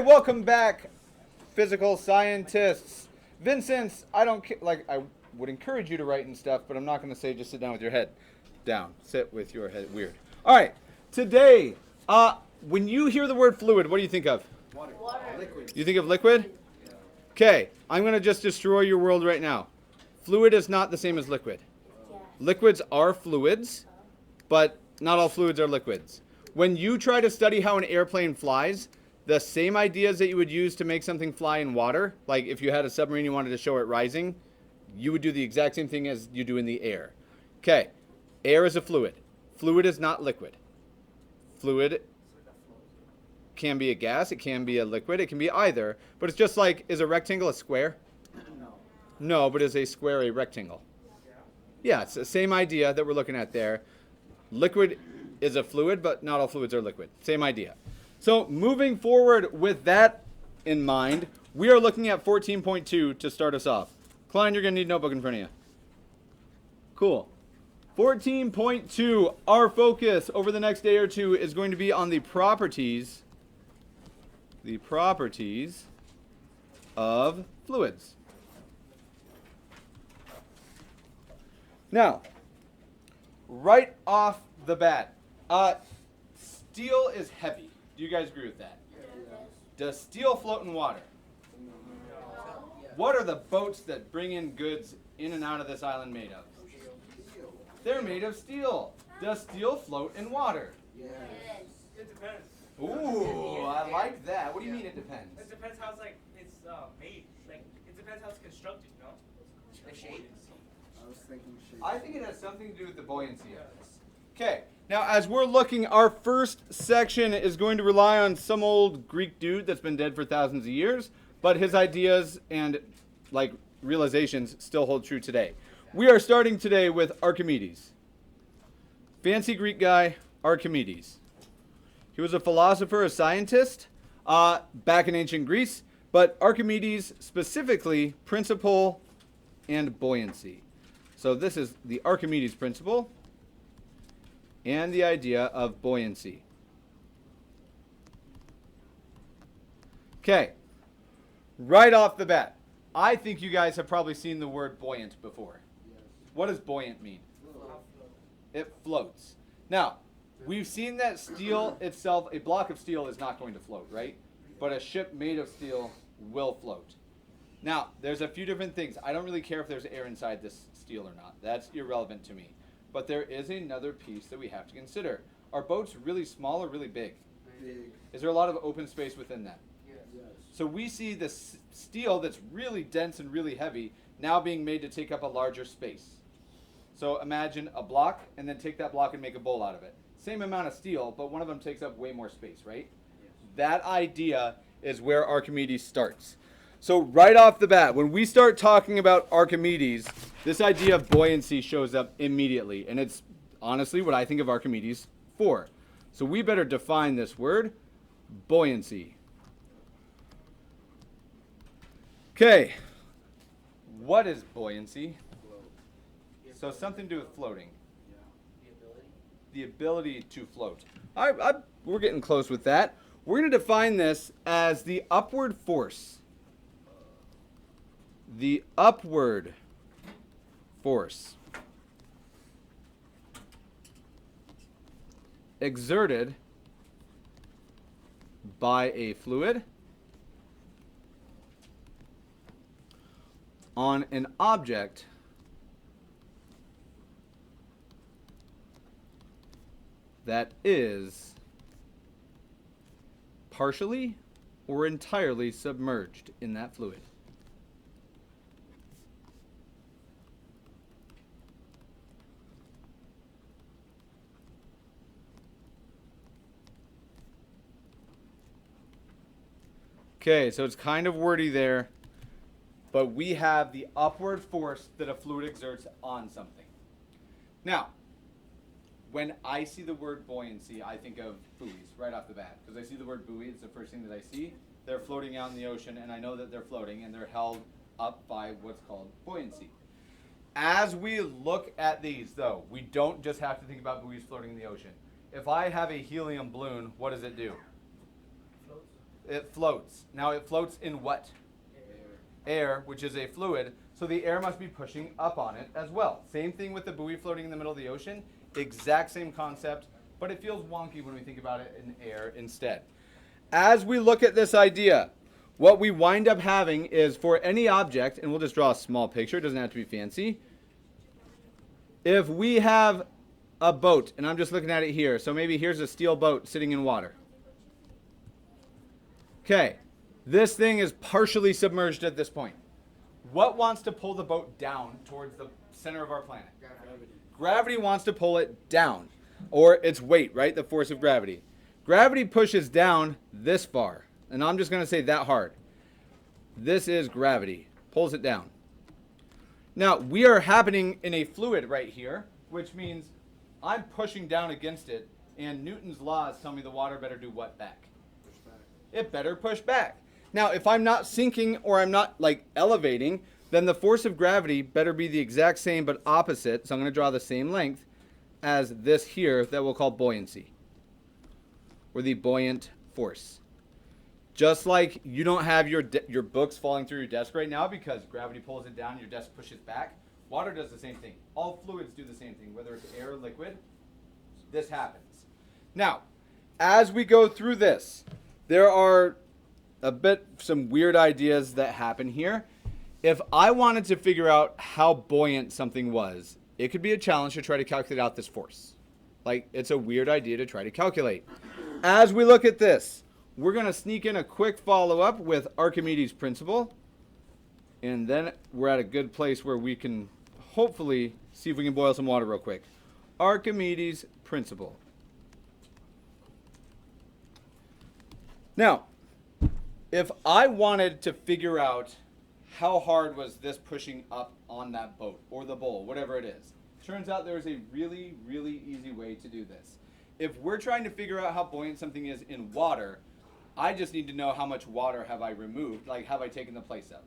welcome back, physical scientists. Vincent, I would encourage you to write and stuff, but I'm not going to say just sit down with your head down. Sit with your head, weird. All right, today, when you hear the word fluid, what do you think of? Water. Liquid. You think of liquid? Okay, I'm going to just destroy your world right now. Fluid is not the same as liquid. Liquids are fluids, but not all fluids are liquids. When you try to study how an airplane flies, the same ideas that you would use to make something fly in water, like if you had a submarine you wanted to show it rising, you would do the exact same thing as you do in the air. Okay, air is a fluid. Fluid is not liquid. Fluid can be a gas, it can be a liquid, it can be either, but it's just like, is a rectangle a square? No, but is a square a rectangle? Yeah, it's the same idea that we're looking at there. Liquid is a fluid, but not all fluids are liquid. Same idea. So moving forward with that in mind, we are looking at 14.2 to start us off. Klein, you're going to need a notebook in front of you. Cool. 14.2, our focus over the next day or two is going to be on the properties of fluids. Now, right off the bat, steel is heavy. Do you guys agree with that? Yes. Does steel float in water? No. What are the boats that bring in goods in and out of this island made of? They're made of steel. Does steel float in water? Yes. It depends. Ooh, I like that. What do you mean it depends? It depends how it's made. Like it depends how it's constructed, you know? The shape. I was thinking shape. I think it has something to do with the buoyancy of this. Okay, now as we're looking, our first section is going to rely on some old Greek dude that's been dead for thousands of years, but his ideas and realizations still hold true today. We are starting today with Archimedes. Fancy Greek guy, Archimedes. He was a philosopher, a scientist, back in ancient Greece, but Archimedes specifically, principle and buoyancy. So this is the Archimedes principle and the idea of buoyancy. Okay, right off the bat, I think you guys have probably seen the word buoyant before. Yes. What does buoyant mean? It floats. Now, we've seen that steel itself, a block of steel is not going to float, right? But a ship made of steel will float. Now, there's a few different things. I don't really care if there's air inside this steel or not. That's irrelevant to me. But there is another piece that we have to consider. Are boats really small or really big? Big. Is there a lot of open space within that? Yes. So we see this steel that's really dense and really heavy now being made to take up a larger space. So imagine a block and then take that block and make a bowl out of it. Same amount of steel, but one of them takes up way more space, right? Yes. That idea is where Archimedes starts. So right off the bat, when we start talking about Archimedes, this idea of buoyancy shows up immediately. And it's honestly what I think of Archimedes for. So we better define this word, buoyancy. Okay, what is buoyancy? So something to do with floating. The ability to float. We're getting close with that. We're going to define this as the upward force. The upward force exerted by a fluid on an object that is partially or entirely submerged in that fluid. Okay, so it's kind of wordy there, but we have the upward force that a fluid exerts on something. Now, when I see the word buoyancy, I think of buoys right off the bat, because I see the word buoy, it's the first thing that I see. They're floating out in the ocean, and I know that they're floating, and they're held up by what's called buoyancy. As we look at these, though, we don't just have to think about buoys floating in the ocean. If I have a helium balloon, what does it do? It floats. Now it floats in what? Air, which is a fluid. So the air must be pushing up on it as well. Same thing with the buoy floating in the middle of the ocean. Exact same concept, but it feels wonky when we think about it in air instead. As we look at this idea, what we wind up having is for any object, and we'll just draw a small picture, it doesn't have to be fancy. If we have a boat, and I'm just looking at it here, so maybe here's a steel boat sitting in water. Okay, this thing is partially submerged at this point. What wants to pull the boat down towards the center of our planet? Gravity wants to pull it down, or its weight, right? The force of gravity. Gravity pushes down this far, and I'm just going to say that hard. This is gravity, pulls it down. Now, we are happening in a fluid right here, which means I'm pushing down against it, and Newton's laws tell me the water better do what back? Push back. It better push back. Now, if I'm not sinking or I'm not like elevating, then the force of gravity better be the exact same but opposite. So I'm going to draw the same length as this here that we'll call buoyancy, or the buoyant force. Just like you don't have your books falling through your desk right now because gravity pulls it down, your desk pushes back. Water does the same thing. All fluids do the same thing, whether it's air or liquid. This happens. Now, as we go through this, there are some weird ideas that happen here. If I wanted to figure out how buoyant something was, it could be a challenge to try to calculate out this force. Like, it's a weird idea to try to calculate. As we look at this, we're going to sneak in a quick follow-up with Archimedes' principle. And then we're at a good place where we can hopefully see if we can boil some water real quick. Archimedes' principle. Now, if I wanted to figure out how hard was this pushing up on that boat or the bowl, whatever it is, turns out there's a really, really easy way to do this. If we're trying to figure out how buoyant something is in water, I just need to know how much water have I removed, like have I taken the place of.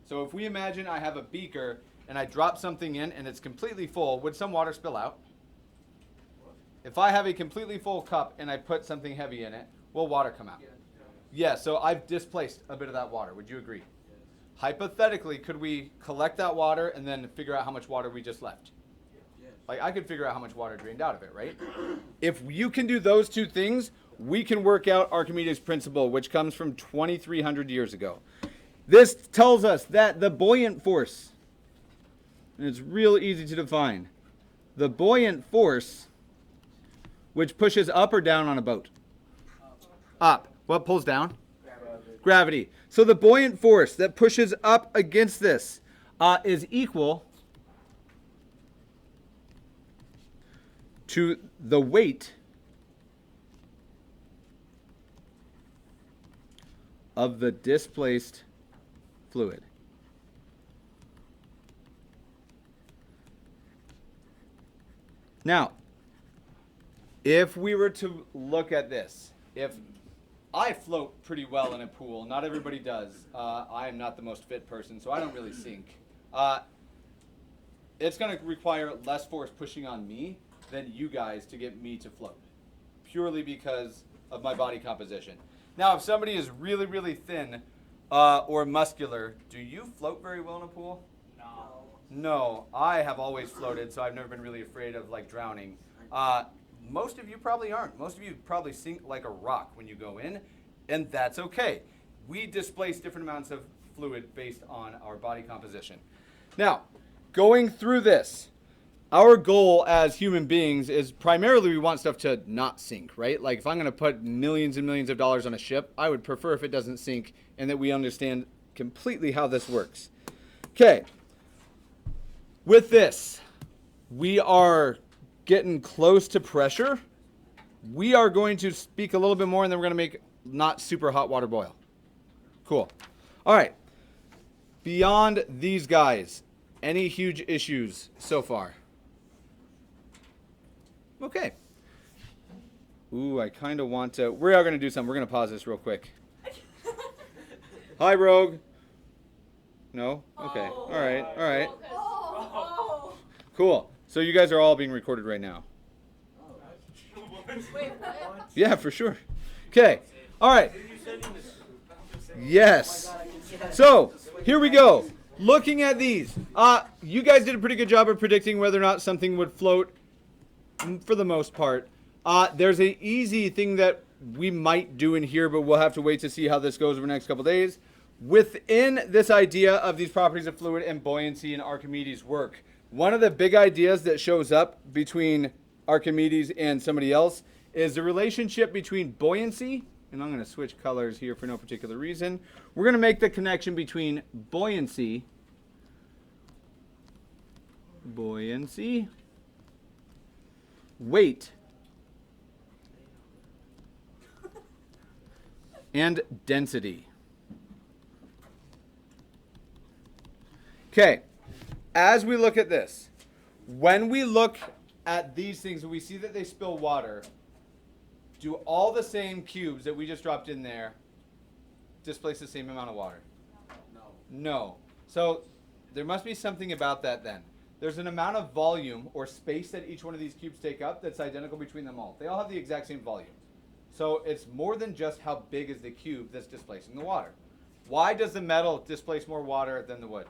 So if we imagine I have a beaker and I drop something in and it's completely full, would some water spill out? If I have a completely full cup and I put something heavy in it, will water come out? Yeah, so I've displaced a bit of that water. Would you agree? Yes. Hypothetically, could we collect that water and then figure out how much water we just left? Yes. Like, I could figure out how much water drained out of it, right? If you can do those two things, we can work out Archimedes' principle, which comes from 2,300 years ago. This tells us that the buoyant force, and it's real easy to define, the buoyant force, which pushes up or down on a boat? Up. What pulls down? Gravity. So the buoyant force that pushes up against this is equal to the weight of the displaced fluid. Now, if we were to look at this, if I float pretty well in a pool. Not everybody does. I am not the most fit person, so I don't really sink. It's going to require less force pushing on me than you guys to get me to float, purely because of my body composition. Now, if somebody is really, really thin or muscular, do you float very well in a pool? No. No, I have always floated, so I've never been really afraid of like drowning. Most of you probably aren't. Most of you probably sink like a rock when you go in, and that's okay. We displace different amounts of fluid based on our body composition. Now, going through this, our goal as human beings is primarily we want stuff to not sink, right? Like if I'm going to put millions and millions of dollars on a ship, I would prefer if it doesn't sink and that we understand completely how this works. Okay. With this, we are getting close to pressure. We are going to speak a little bit more and then we're going to make not super hot water boil. Cool. All right. Beyond these guys, any huge issues so far? Okay. Ooh, I kind of want to. We are going to do something. We're going to pause this real quick. Hi, Rogue. No? Okay. All right. All right. Cool. So you guys are all being recorded right now. Wait, what? Yeah, for sure. Okay. All right. Did you send him this? Yes. So, here we go. Looking at these. You guys did a pretty good job of predicting whether or not something would float for the most part. There's an easy thing that we might do in here, but we'll have to wait to see how this goes over the next couple days. Within this idea of these properties of fluid and buoyancy in Archimedes' work, one of the big ideas that shows up between Archimedes and somebody else is the relationship between buoyancy, and I'm going to switch colors here for no particular reason. We're going to make the connection between buoyancy, weight, and density. Okay, as we look at this, when we look at these things and we see that they spill water, do all the same cubes that we just dropped in there displace the same amount of water? No. No. So there must be something about that then. There's an amount of volume or space that each one of these cubes take up that's identical between them all. They all have the exact same volume. So it's more than just how big is the cube that's displacing the water. Why does the metal displace more water than the wood?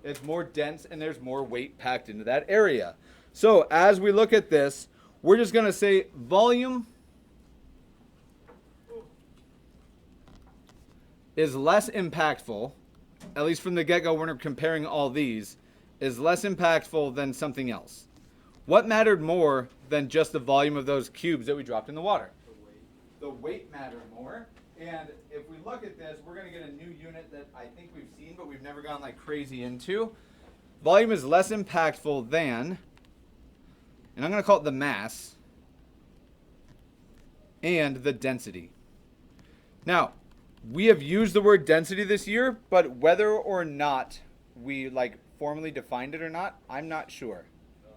It's more dense and there's more weight packed into that area. So as we look at this, we're just going to say volume is less impactful, at least from the get-go when we're comparing all these, is less impactful than something else. What mattered more than just the volume of those cubes that we dropped in the water? The weight mattered more. And if we look at this, we're going to get a new unit that I think we've seen, but we've never gone like crazy into. Volume is less impactful than, and I'm going to call it the mass, and the density. Now, we have used the word density this year, but whether or not we like formally defined it or not, I'm not sure. No.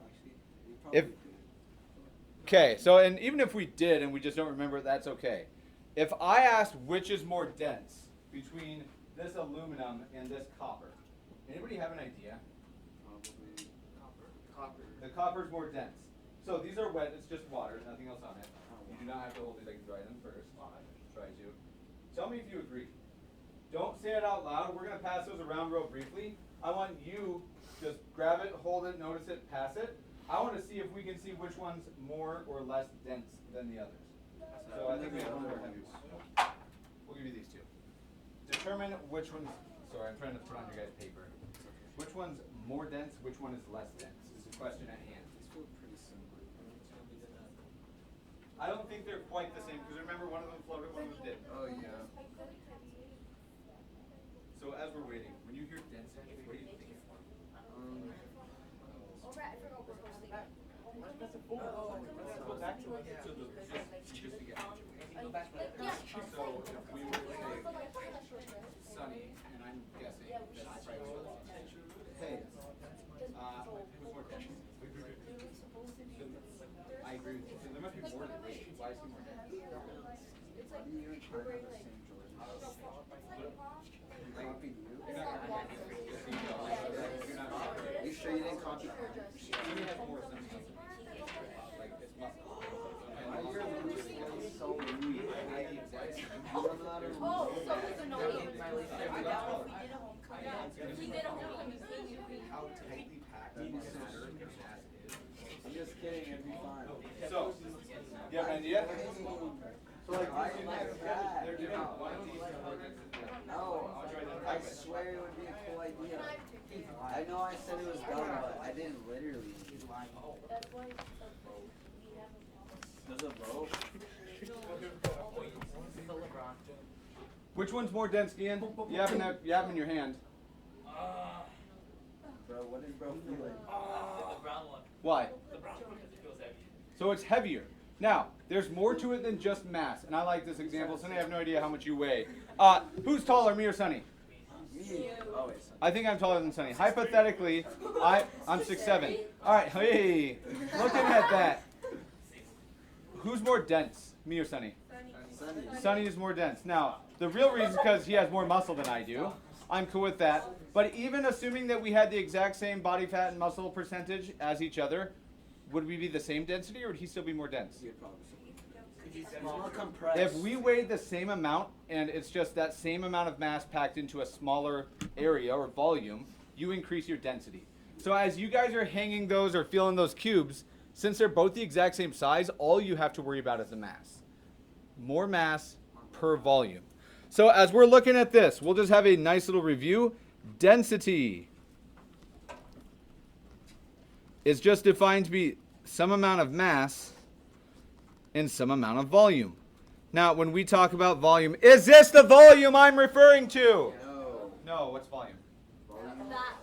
Actually, we If probably did. Okay, so and even if we did and we just don't remember it, that's okay. If I asked which is more dense between this aluminum and this copper, anybody have an idea? Probably copper. The copper is more dense. So these are wet, it's just water, nothing else on it. You do not have to hold these, I can dry them first. Try to. Tell me if you agree. Don't say it out loud. We're going to pass those around real briefly. I want you just grab it, hold it, notice it, pass it. I want to see if we can see which one's more or less dense than the others. So I think we have one more heavy one. We'll give you these two. Determine which one's, sorry, I'm trying to put on your guys' paper. Which one's more dense, which one is less dense is the question at hand. These feel pretty similar. I don't think they're quite the same, because remember one of them floated, one of them didn't. Oh yeah. So as we're waiting, when you hear density, what do you think? So if we were to say sunny, and I'm guessing that I probably was hey, who's more dense? I agree with you. So there must be more than weight. Why is he more dense? How do you and China have the same Jordan? Copied you? You sure you didn't copy? He has more something. Like it's muscle. Why you're losing so weak? Oh, so it's annoying. He did a home How tightly packed the matter and mass is. I'm just kidding, it'd be fine. So, you have an idea? So like, I like that. They're different. One of these are more dense than the other. No, I'll try to I type it. swear it would be a cool idea. I know I said it was dumb, but I didn't literally. That's why it's a boat. We have a boat. There's a boat. Which one's more dense, Ian? You have them in your hand. Bro, what is bro feeling? The brown one. Why? The brown one because it feels heavy. So it's heavier. Now, there's more to it than just mass, and I like this example. Sonny, I have no idea how much you weigh. Who's taller, me or Sonny? Me. Always. I think I'm taller than Sonny. Hypothetically, I'm 6'7". All right, hey, looking at that. Who's more dense, me or Sonny? Sunny. Sonny is more dense. Now, the real reason is because he has more muscle than I do. I'm cool with that. But even assuming that we had the exact same body fat and muscle percentage as each other, would we be the same density or would he still be more dense? You'd probably say. It's more compressed. If we weigh the same amount and it's just that same amount of mass packed into a smaller area or volume, you increase your density. So as you guys are hanging those or feeling those cubes, since they're both the exact same size, all you have to worry about is the mass. More mass per volume. So as we're looking at this, we'll just have a nice little review. Density is just defined to be some amount of mass in some amount of volume. Now, when we talk about volume, is this the volume I'm referring to? No. No, what's volume? That.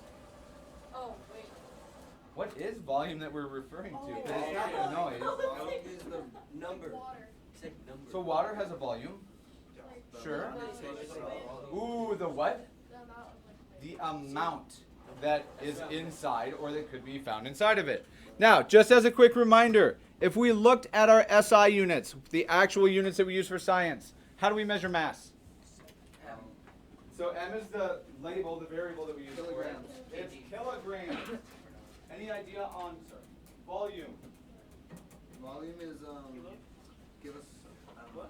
Oh, wait. What is volume that we're referring to? Oh. It's not the noise. Volume is the number. Water. It's like number. So water has a volume. Sure. Ooh, the what? The amount of liquid. The amount that is inside or that could be found inside of it. Now, just as a quick reminder, if we looked at our SI units, the actual units that we use for science, how do we measure mass? M. So M is the label, the variable that we use for it. Kilograms. It's kilograms. Any idea on volume? Volume is give us. I don't know.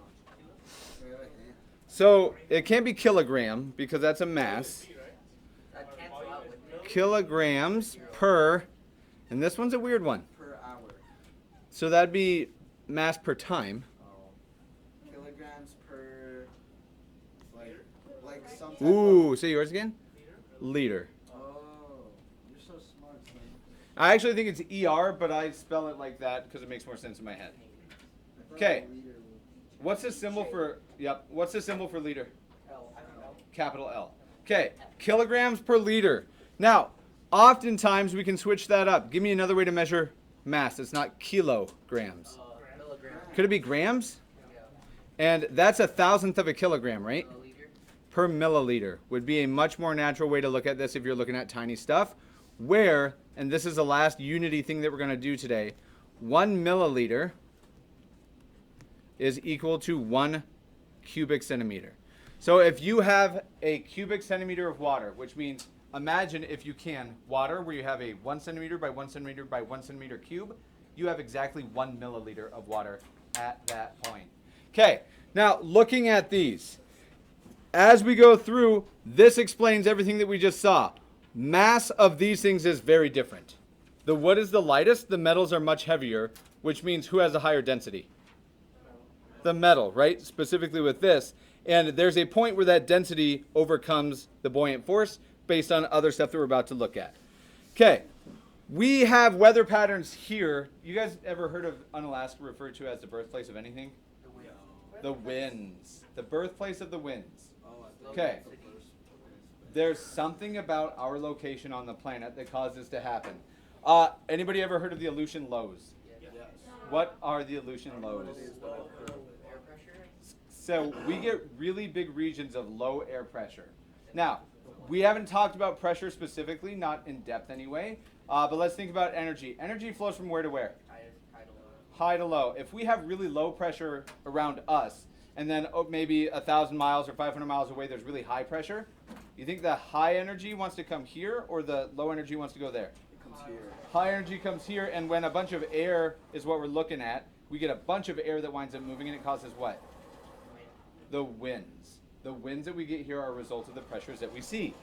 Wait, wait, yeah. So it can't be kilogram because that's a mass. That cancel out with Kilograms per, and this one's a weird one. per hour. So that'd be mass per time. Oh. Kilograms per. Like some. Type Ooh, say yours again? Liter. Oh, you're so smart, son. I actually think it's ER, but I spell it like that because it makes more sense in my head. I thought Okay. a liter was- What's the symbol for, yep, what's the symbol for liter? L. Capital L. Okay, kilograms per liter. Now, oftentimes we can switch that up. Give me another way to measure mass. It's not kilograms. Milligram. Could it be grams? And that's 1,000th of a kilogram, right? Per milliliter would be a much more natural way to look at this if you're looking at tiny stuff. Where, and this is the last unity thing that we're going to do today, 1 milliliter is equal to 1 cubic centimeter. So if you have a cubic centimeter of water, which means imagine if you can water where you have a 1 centimeter by 1 centimeter by 1 centimeter cube, you have exactly 1 milliliter of water at that point. Okay, now looking at these, as we go through, this explains everything that we just saw. Mass of these things is very different. The wood is the lightest, the metals are much heavier, which means who has a higher density? The metal, right? Specifically with this. And there's a point where that density overcomes the buoyant force based on other stuff that we're about to look at. Okay, we have weather patterns here. You guys ever heard of Unalaska referred to as the birthplace of anything? The winds. The birthplace of the winds. Okay. There's something about our location on the planet that causes this to happen. Anybody ever heard of the Aleutian lows? What are the Aleutian lows? So we get really big regions of low air pressure. Now, we haven't talked about pressure specifically, not in depth anyway, but let's think about energy. Energy flows from where to where? High to low. If we have really low pressure around us, and then maybe 1,000 miles or 500 miles away there's really high pressure, you think the high energy wants to come here or the low energy wants to go there? It comes here. High energy comes here, and when a bunch of air is what we're looking at, we get a bunch of air that winds up moving, and it causes what? The winds. The winds that we get here are a result of the pressures that we see.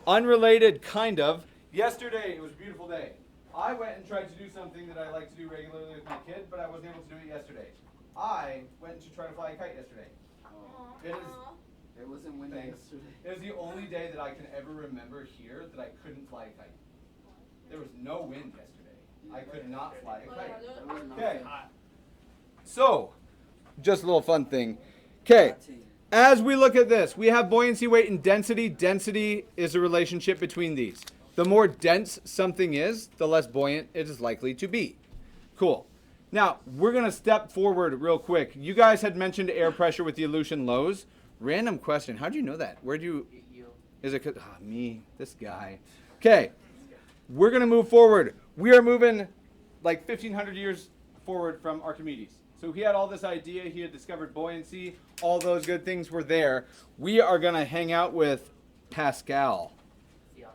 Unrelated, kind of. Yesterday, it was a beautiful day. I went and tried to do something that I like to do regularly with my kid, but I wasn't able to do it yesterday. I went to try to fly a kite yesterday. It is, It wasn't windy Thanks. yesterday. it was the only day that I can ever remember here that I couldn't fly a kite. There was no wind yesterday. I could not fly a kite. It was not Okay. hot. So, just a little fun thing. Okay, as we look at this, we have buoyancy, weight, and density. Density is a relationship between these. The more dense something is, the less buoyant it is likely to be. Cool. Now, we're going to step forward real quick. You guys had mentioned air pressure with the Aleutian lows. Random question. How do you know that? Where'd you... Is it... me, this guy. Okay, we're going to move forward. We are moving like 1,500 years forward from Archimedes. So he had all this idea. He had discovered buoyancy. All those good things were there. We are going to hang out with Pascal.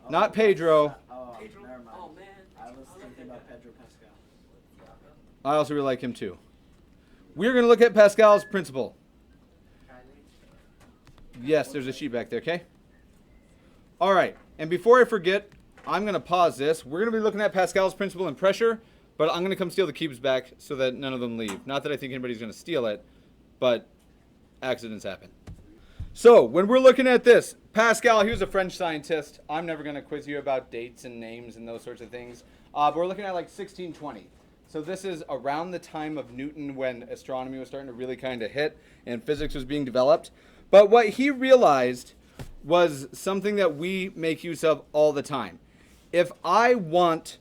Not Pedro. Oh, never mind. Oh, man. I was thinking about Pedro Pascal. I also really like him too. we're going to look at Pascal's principle. Yes, there's a sheet back there, okay? All right, and before I forget, I'm going to pause this. We're going to be looking at Pascal's principle and pressure, but I'm going to come steal the cubes back so that none of them leave. Not that I think anybody's going to steal it, but accidents happen. So when we're looking at this, Pascal, he was a French scientist. I'm never going to quiz you about dates and names and those sorts of things. But we're looking at like 1620. So this is around the time of Newton when astronomy was starting to really kind of hit and physics was being developed. But what he realized was something that we make use of all the time. If I want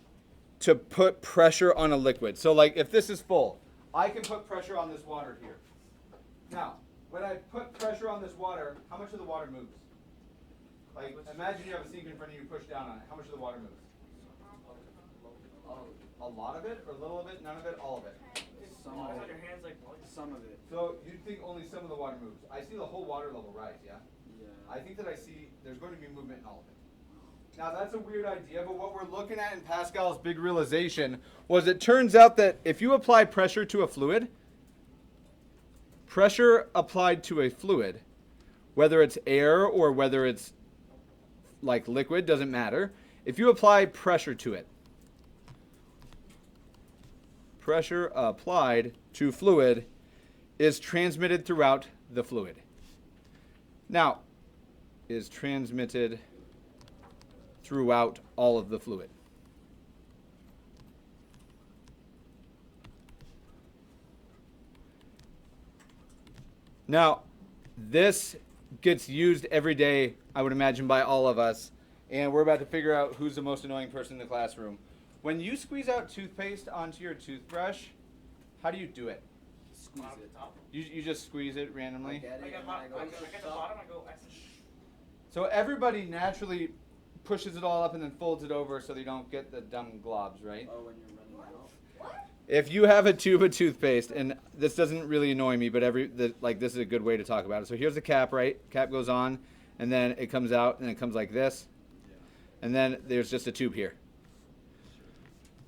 to put pressure on a liquid, so like if this is full, I can put pressure on this water here. Now, when I put pressure on this water, how much of the water moves? Like, imagine you have a sink in front of you, push down on it. How much of the water moves? A lot of it, or a little of it, none of it, all of it? Some of it. Some of it. So you'd think only some of the water moves. I see the whole water level rise, yeah? Yeah. I think that I see there's going to be movement in all of it. Now that's a weird idea, but what we're looking at in Pascal's big realization was it turns out that if you apply pressure to a fluid, pressure applied to a fluid, whether it's air or whether it's like liquid, doesn't matter. If you apply pressure to it, pressure applied to fluid is transmitted throughout the fluid. Now, is transmitted throughout all of the fluid. Now, this gets used every day, I would imagine, by all of us, and we're about to figure out who's the most annoying person in the classroom. When you squeeze out toothpaste onto your toothbrush, how do you do it? Squeeze it. You just squeeze it randomly? I get it, I and then I go, get the bottom, I go, So everybody naturally pushes it all up and then folds it over so they don't get the dumb globs, right? oh, when you're running out. If you have a tube of toothpaste, and this doesn't really annoy me, but this is a good way to talk about it. So here's the cap, right? Cap goes on, and then it comes out, and it comes like this. And then there's just a tube here.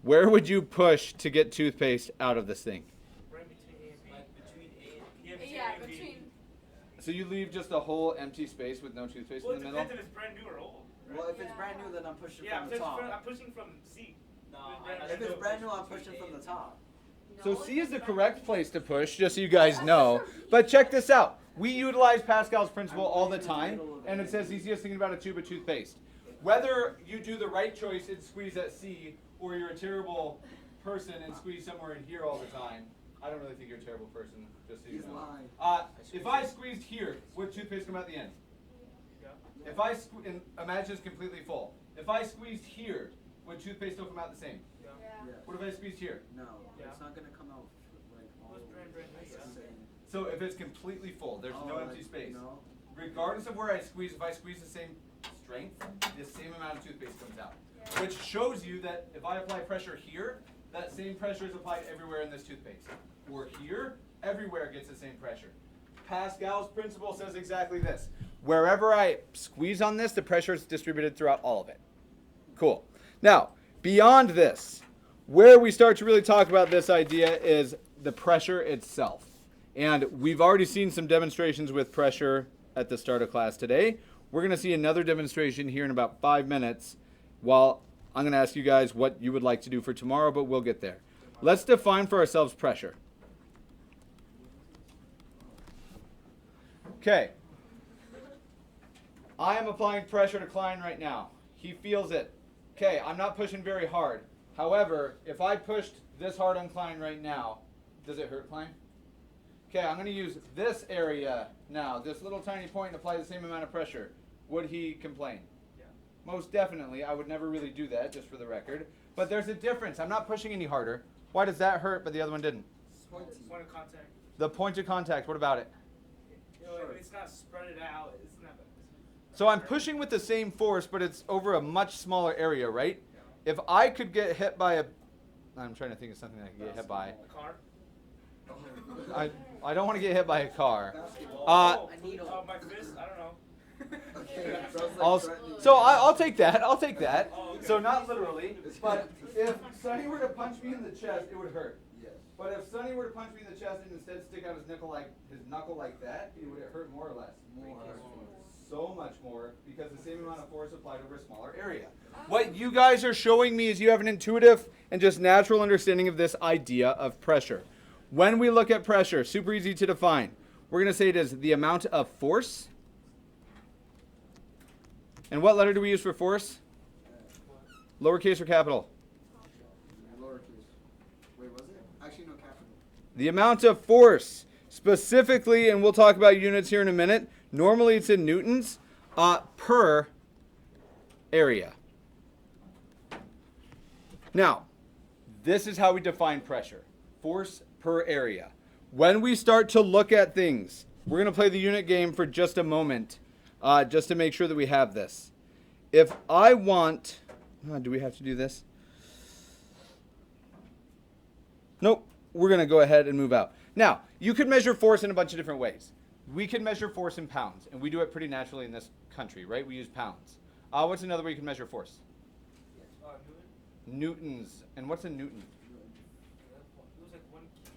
Where would you push to get toothpaste out of this thing? right between A and B. Between A and Yeah, Yeah, A and B. between. So you leave just a whole empty space with no toothpaste Well, in it the middle? depends if it's brand new or old. Right? Well, if it's brand new, then I'm pushing Yeah, from the top. I'm pushing from C. No, If it's brand new, I'm pushing from the top. So C is the correct place to push, just so you guys know. But check this out. We utilize Pascal's principle all the time, and it says easiest thing about a tube of toothpaste. Whether you do the right choice and squeeze at C, or you're a terrible person and squeeze somewhere in here all the time, I don't really think you're a terrible person, just so you He's know. lying. If I squeezed here, would toothpaste come out the end? Yeah. If I imagine it's completely full. If I squeezed here, would toothpaste still come out the same? Yeah. Yeah. What if I squeezed here? No, Yeah. it's not gonna come out like all What's the way. brand new, It's yeah. the same. So if it's completely full, there's no Oh, empty like, space. No. Regardless of where I squeeze, if I squeeze the same strength, the same amount of toothpaste comes out. Which shows you that if I apply pressure here, that same pressure is applied everywhere in this toothpaste. Or here, everywhere gets the same pressure. Pascal's principle says exactly this. Wherever I squeeze on this, the pressure is distributed throughout all of it. Cool. Now, beyond this, where we start to really talk about this idea is the pressure itself. And we've already seen some demonstrations with pressure at the start of class today. We're going to see another demonstration here in about 5 minutes while I'm going to ask you guys what you would like to do for tomorrow, but we'll get there. Let's define for ourselves pressure. Okay. I am applying pressure to Klein right now. He feels it. Okay, I'm not pushing very hard. However, if I pushed this hard on Klein right now, does it hurt Klein? Okay, I'm going to use this area now, this little tiny point, and apply the same amount of pressure. Would he complain? Yeah. Most definitely. I would never really do that, just for the record. But there's a difference. I'm not pushing any harder. Why does that hurt, but the other one didn't? Point of contact. The point of contact, what about it? You know, it's not spread it out. It's not. So I'm pushing with the same force, but it's over a much smaller area, right? If I could get hit by I'm trying to think of something I could get hit by. A car. I don't want to get hit by a car. Oh, A needle. my fist. I don't know. Okay, so it's like Also, threatening. so I'll take that. I'll take that. Oh, okay. So not literally, but if Sonny were to punch me in the chest, it would hurt. Yes. But if Sonny were to punch me in the chest and instead stick out his knuckle like that, would it hurt more or less? More. So much more, because the same amount of force applied over a smaller area. What you guys are showing me is you have an intuitive and just natural understanding of this idea of pressure. When we look at pressure, super easy to define. We're going to say it is the amount of force. And what letter do we use for force? Lowercase or capital? Lowercase. Wait, was it? Actually, no, capital. The amount of force, specifically, and we'll talk about units here in a minute. Normally it's in newtons per area. Now, this is how we define pressure. Force per area. When we start to look at things, we're going to play the unit game for just a moment, just to make sure that we have this. If I want, do we have to do this? Nope. We're going to go ahead and move out. Now, you could measure force in a bunch of different ways. We can measure force in pounds, and we do it pretty naturally in this country, right? We use pounds. What's another way you can measure force? Newton. Newtons. And what's a newton? It was like 1 kg per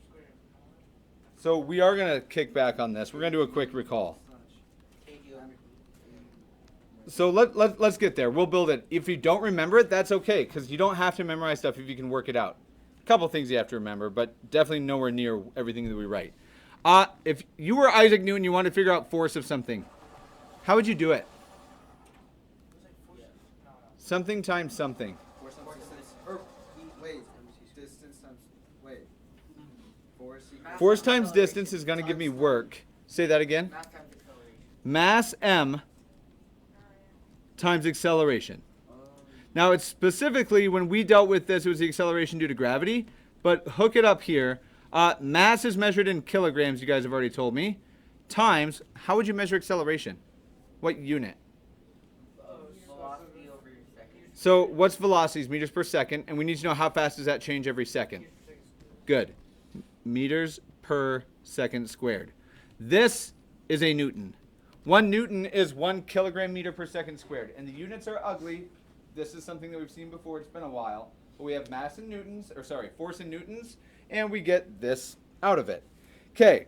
square meter. So we are going to kick back on this. We're going to do a quick recall. So let's get there. We'll build it. If you don't remember it, that's okay, because you don't have to memorize stuff if you can work it out. A couple things you have to remember, but definitely nowhere near everything that we write. If you were Isaac Newton, you wanted to figure out force of something, how would you do it? Something times something. Force times distance. Or, wait. Distance times, wait. Force times distance is going to give me work. Say that again. Mass times acceleration. Mass m times acceleration. Now, it's specifically, when we dealt with this, it was the acceleration due to gravity. But hook it up here. Mass is measured in kilograms, you guys have already told me. Times, how would you measure acceleration? What unit? Velocity over second. So what's velocities? Meters per second. And we need to know how fast does that change every second. Good. Meters per second squared. This is a Newton. 1 Newton is 1 kilogram meter per second squared. And the units are ugly. This is something that we've seen before. It's been a while. But we have mass in newtons, or sorry, force in newtons. And we get this out of it. Okay.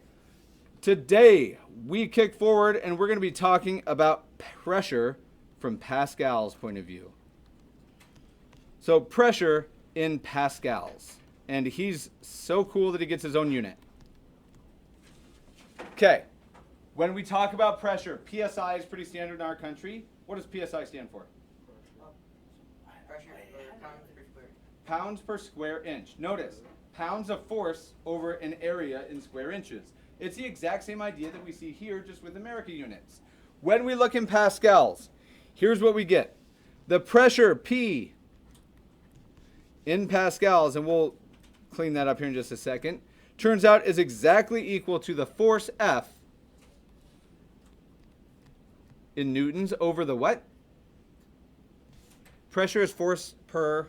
Today, we kick forward and we're going to be talking about pressure from Pascal's point of view. So pressure in pascals. And he's so cool that he gets his own unit. Okay. When we talk about pressure, PSI is pretty standard in our country. What does PSI stand for? Pressure pounds per square. Pounds per square inch. Notice, pounds of force over an area in square inches. It's the exact same idea that we see here, just with American units. When we look in pascals, here's what we get. The pressure, P, in pascals, and we'll clean that up here in just a second, turns out is exactly equal to the force F in newtons over the what? Pressure is force per,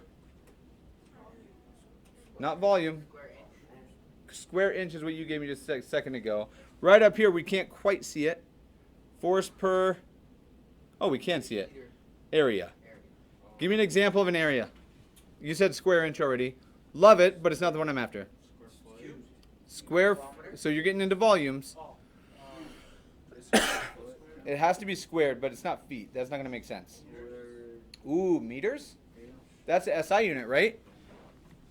not volume. Square inch is what you gave me just a second ago. Right up here, we can't quite see it. Force per, oh, we can see it. Area. Give me an example of an area. You said square inch already. Love it, but it's not the one I'm after. Square, so you're getting into volumes. It has to be squared, but it's not feet. That's not going to make sense. Ooh, meters? That's the SI unit, right?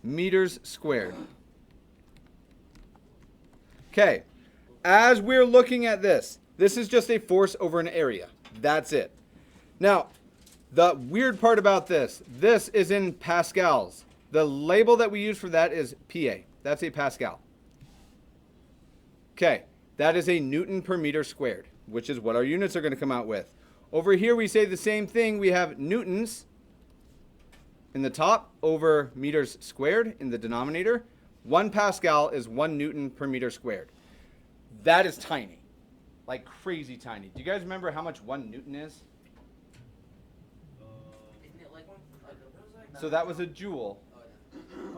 Meters squared. Okay, as we're looking at this, this is just a force over an area. That's it. Now, the weird part about this is in pascals. The label that we use for that is PA. That's a Pascal. Okay, that is a Newton per meter squared, which is what our units are going to come out with. Over here, we say the same thing. We have newtons in the top over meters squared in the denominator. 1 Pascal is 1 Newton per meter squared. That is tiny, like crazy tiny. Do you guys remember how much 1 Newton is? Isn't it like one? So that was a joule.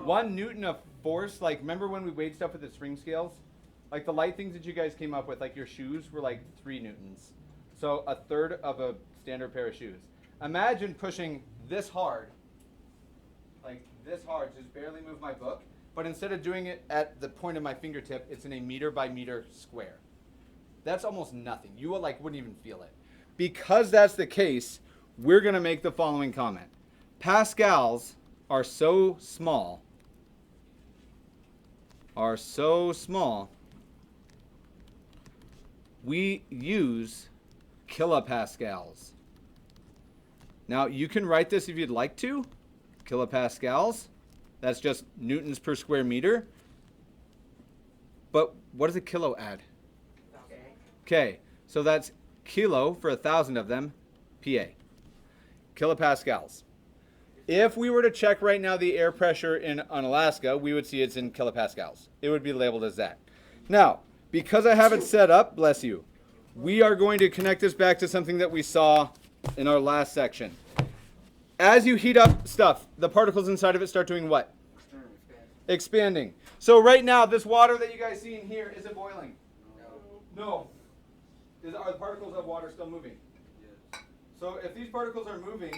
1 Newton of force, like remember when we weighed stuff with the spring scales? Like the light things that you guys came up with, like your shoes were like 3 newtons. So a third of a standard pair of shoes. Imagine pushing this hard, like this hard, just barely move my book. but instead of doing it at the point of my fingertip, it's in a meter by meter square. That's almost nothing. You wouldn't even feel it. Because that's the case, we're going to make the following comment. Pascals are so small, we use kilopascals. Now, you can write this if you'd like to. Kilopascals. That's just newtons per square meter. But what does a kilo add? Okay, so that's kilo for 1,000 of them, PA. Kilopascals. If we were to check right now the air pressure on Alaska, we would see it's in kilopascals. It would be labeled as that. Now, because I have it set up, bless you, we are going to connect this back to something that we saw in our last section. As you heat up stuff, the particles inside of it start doing what? Expanding. So right now, this water that you guys see in here, is it boiling? No. Are the particles of water still moving? Yes. So if these particles are moving,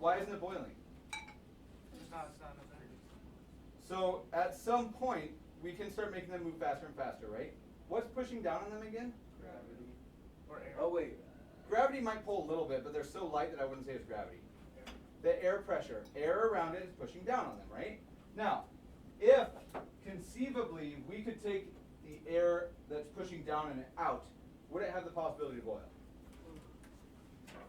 why isn't it boiling? It's not enough energy. So at some point, we can start making them move faster and faster, right? What's pushing down on them again? Gravity. Or air. Oh wait. Gravity might pull a little bit, but they're so light that I wouldn't say it's gravity. The air pressure, air around it is pushing down on them, right? Now, if conceivably we could take the air that's pushing down and out, would it have the possibility to boil?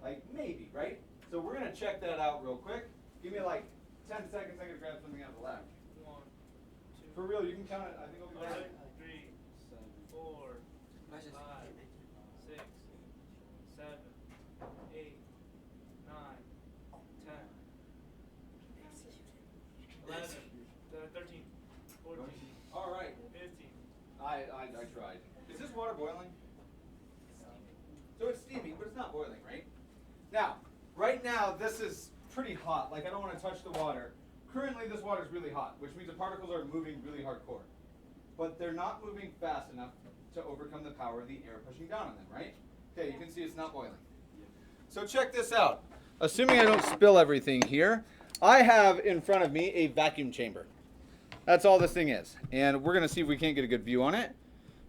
Like maybe, right? So we're gonna check that out real quick. Give me like 10 seconds, I gotta grab something out of the lab. 1, 2, For real, you can count it, I think it'll be right. 3, 4, 5, 6, 7, 8, 9, 10, 11, 13, 14, All right, 15. I tried. Is this water boiling? So it's steaming, but it's not boiling, right? Now, right now, this is pretty hot. Like, I don't want to touch the water. Currently, this water is really hot, which means the particles are moving really hardcore. But they're not moving fast enough to overcome the power of the air pushing down on them, right? Okay, you can see it's not boiling. So check this out. Assuming I don't spill everything here, I have in front of me a vacuum chamber. That's all this thing is. And we're going to see if we can't get a good view on it.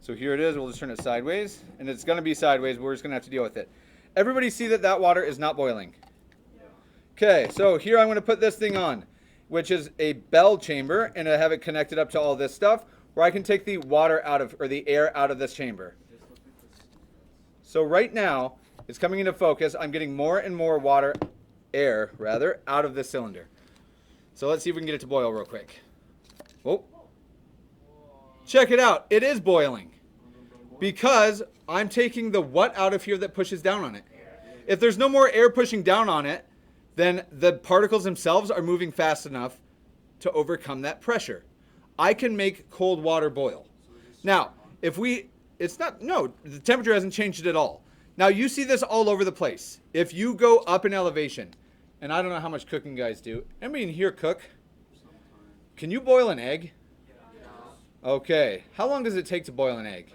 So here it is. We'll just turn it sideways. And it's going to be sideways. But we're just going to have to deal with it. Everybody see that that water is not boiling? Okay, so here I'm going to put this thing on, which is a bell chamber. And I have it connected up to all this stuff where I can take the water out of, or the air out of this chamber. So right now, it's coming into focus. I'm getting more and more air, out of this cylinder. So let's see if we can get it to boil real quick. Whoa. Check it out. It is boiling. Because I'm taking the what out of here that pushes down on it. If there's no more air pushing down on it, then the particles themselves are moving fast enough to overcome that pressure. I can make cold water boil. Now, the temperature hasn't changed at all. Now, you see this all over the place. If you go up in elevation, and I don't know how much cooking guys do. Anybody in here cook? Can you boil an egg? Okay. How long does it take to boil an egg?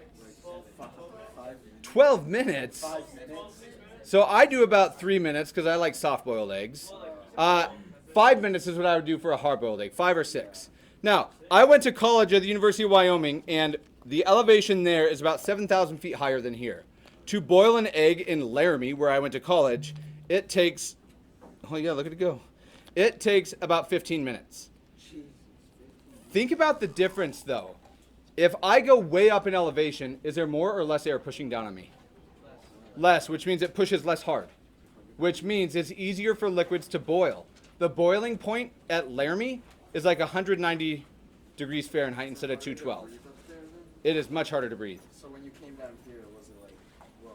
12 minutes? 5 minutes. So I do about 3 minutes because I like soft-boiled eggs. 5 minutes is what I would do for a hard-boiled egg, 5 or 6. Now, I went to college at the University of Wyoming, and the elevation there is about 7,000 feet higher than here. To boil an egg in Laramie, where I went to college, it takes, oh yeah, look at it go. It takes about 15 minutes. Think about the difference, though. If I go way up in elevation, is there more or less air pushing down on me? Less, which means it pushes less hard, which means it's easier for liquids to boil. The boiling point at Laramie is like 190 degrees Fahrenheit instead of 212. It is much harder to breathe. So when you came down here, was it like, whoa?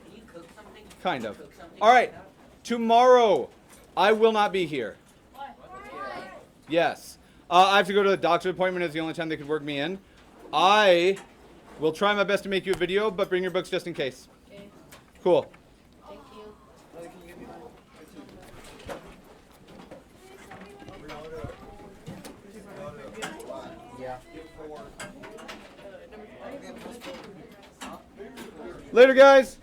Can you cook something? Kind of. Cook something All right, like that? tomorrow I will not be here. Yes. I have to go to a doctor's appointment. It's the only time they could work me in. I will try my best to make you a video, but bring your books just in case. Okay. Cool. Thank you. Yeah. Later, guys.